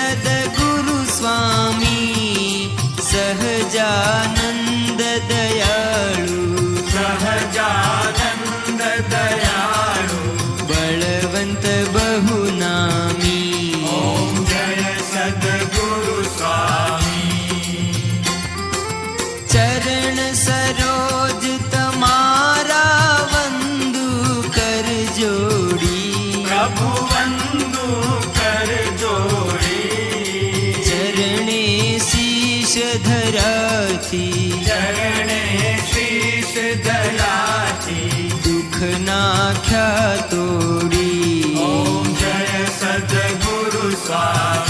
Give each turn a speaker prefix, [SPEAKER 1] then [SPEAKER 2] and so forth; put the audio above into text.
[SPEAKER 1] સદગુરુ સ્વામી સહજાનંદ દયાળુ,
[SPEAKER 2] સહજાનંદ દયાળુ,
[SPEAKER 1] બળવંત બહુનામી.
[SPEAKER 2] ઓમ જય સદગુરુ સ્વામી.
[SPEAKER 1] ચરણ સરોજ તમારા વંદુ કર જોડી,
[SPEAKER 2] પ્રભુ વંદુ કર જોડી.
[SPEAKER 1] ચરણે શીશ ધરાથી,
[SPEAKER 2] ચરણે શીશ ધરાથી,
[SPEAKER 1] દુઃખ નાખ્યા તોડી.
[SPEAKER 2] ઓમ જય સદગુરુ સ્વામી.